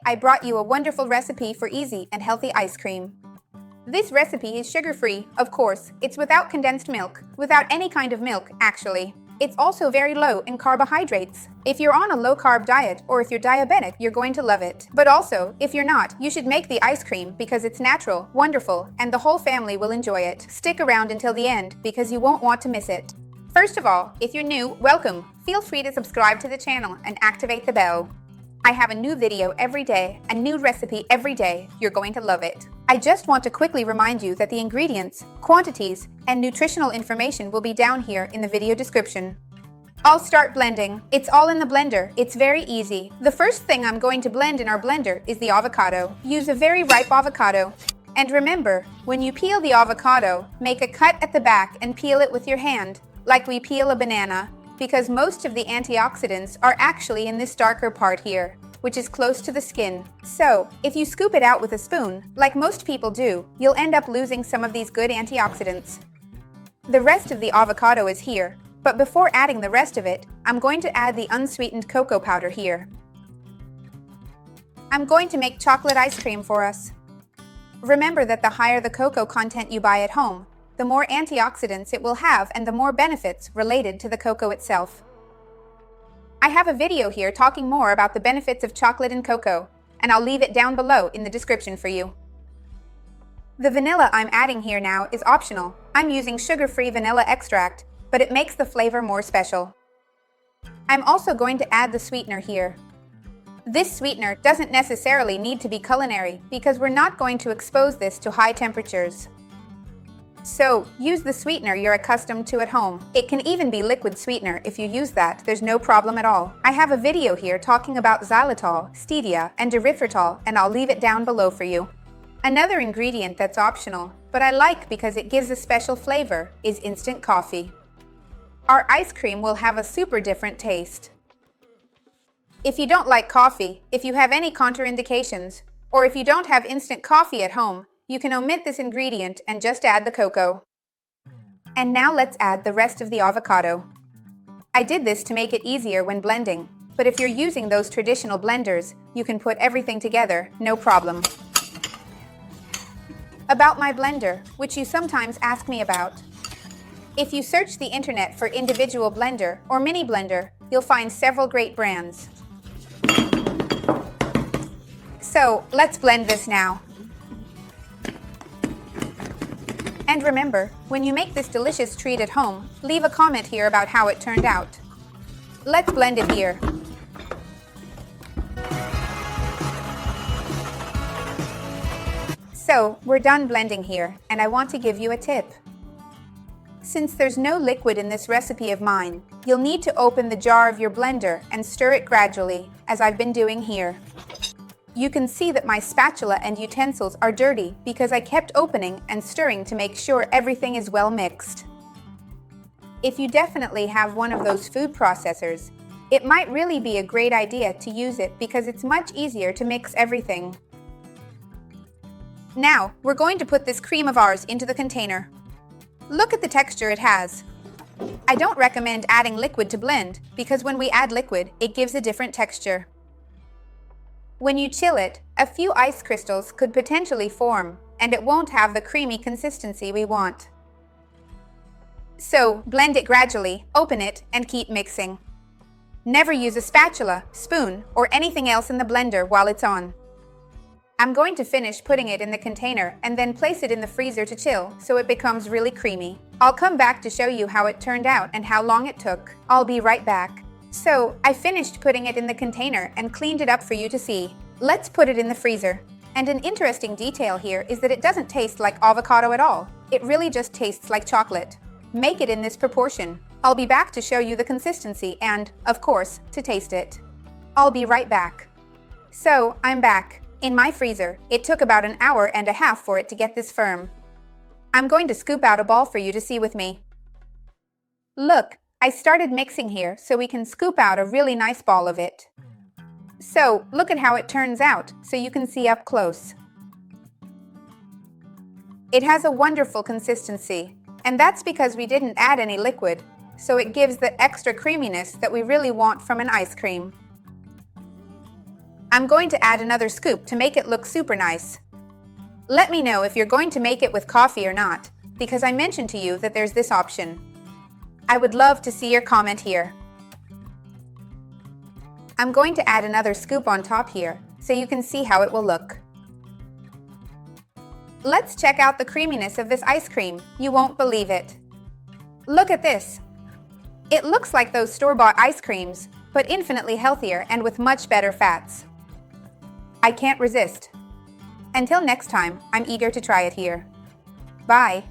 I brought you a wonderful recipe for easy and healthy ice cream. This recipe is sugar-free, of course. It's without condensed milk, without any kind of milk, actually. It's also very low in carbohydrates. If you're on a low-carb diet or if you're diabetic, you're going to love it. But also, if you're not, you should make the ice cream because it's natural, wonderful, and the whole family will enjoy it. Stick around until the end because you won't want to miss it. First of all, if you're new, welcome. Feel free to subscribe to the channel and activate the bell. I have a new video every day, a new recipe every day. You're going to love it. I just want to quickly remind you that the ingredients, quantities, and nutritional information will be down here in the video description. I'll start blending. It's all in the blender. It's very easy. The first thing I'm going to blend in our blender is the avocado. Use a very ripe avocado. And remember, when you peel the avocado, make a cut at the back and peel it with your hand, like we peel a banana, because most of the antioxidants are actually in this darker part here, which is close to the skin. So, if you scoop it out with a spoon, like most people do, you'll end up losing some of these good antioxidants. The rest of the avocado is here, but before adding the rest of it, I'm going to add the unsweetened cocoa powder here. I'm going to make chocolate ice cream for us. Remember that the higher the cocoa content you buy at home, the more antioxidants it will have and the more benefits related to the cocoa itself. I have a video here talking more about the benefits of chocolate and cocoa, and I'll leave it down below in the description for you. The vanilla I'm adding here now is optional. I'm using sugar-free vanilla extract, but it makes the flavor more special. I'm also going to add the sweetener here. This sweetener doesn't necessarily need to be culinary because we're not going to expose this to high temperatures. So, use the sweetener you're accustomed to at home. It can even be liquid sweetener if you use that, there's no problem at all. I have a video here talking about xylitol, stevia, and erythritol, and I'll leave it down below for you. Another ingredient that's optional, but I like because it gives a special flavor, is instant coffee. Our ice cream will have a super different taste. If you don't like coffee, if you have any contraindications, or if you don't have instant coffee at home, you can omit this ingredient and just add the cocoa. And now let's add the rest of the avocado. I did this to make it easier when blending, but if you're using those traditional blenders, you can put everything together, no problem. About my blender, which you sometimes ask me about. If you search the internet for individual blender or mini blender, you'll find several great brands. So, let's blend this now. And remember, when you make this delicious treat at home, leave a comment here about how it turned out. Let's blend it here. So, we're done blending here, and I want to give you a tip. Since there's no liquid in this recipe of mine, you'll need to open the jar of your blender and stir it gradually, as I've been doing here. You can see that my spatula and utensils are dirty because I kept opening and stirring to make sure everything is well mixed. If you definitely have one of those food processors, it might really be a great idea to use it because it's much easier to mix everything. Now, we're going to put this cream of ours into the container. Look at the texture it has. I don't recommend adding liquid to blend because when we add liquid, it gives a different texture. When you chill it, a few ice crystals could potentially form, and it won't have the creamy consistency we want. So, blend it gradually, open it, and keep mixing. Never use a spatula, spoon, or anything else in the blender while it's on. I'm going to finish putting it in the container and then place it in the freezer to chill so it becomes really creamy. I'll come back to show you how it turned out and how long it took. I'll be right back. So, I finished putting it in the container and cleaned it up for you to see. Let's put it in the freezer. And an interesting detail here is that it doesn't taste like avocado at all. It really just tastes like chocolate. Make it in this proportion. I'll be back to show you the consistency and, of course, to taste it. I'll be right back. So, I'm back. In my freezer, it took about an hour and a half for it to get this firm. I'm going to scoop out a ball for you to see with me. Look, I started mixing here so we can scoop out a really nice ball of it. So, look at how it turns out so you can see up close. It has a wonderful consistency, and that's because we didn't add any liquid, so it gives the extra creaminess that we really want from an ice cream. I'm going to add another scoop to make it look super nice. Let me know if you're going to make it with coffee or not, because I mentioned to you that there's this option. I would love to see your comment here. I'm going to add another scoop on top here, so you can see how it will look. Let's check out the creaminess of this ice cream. You won't believe it. Look at this. It looks like those store-bought ice creams, but infinitely healthier and with much better fats. I can't resist. Until next time, I'm eager to try it here. Bye.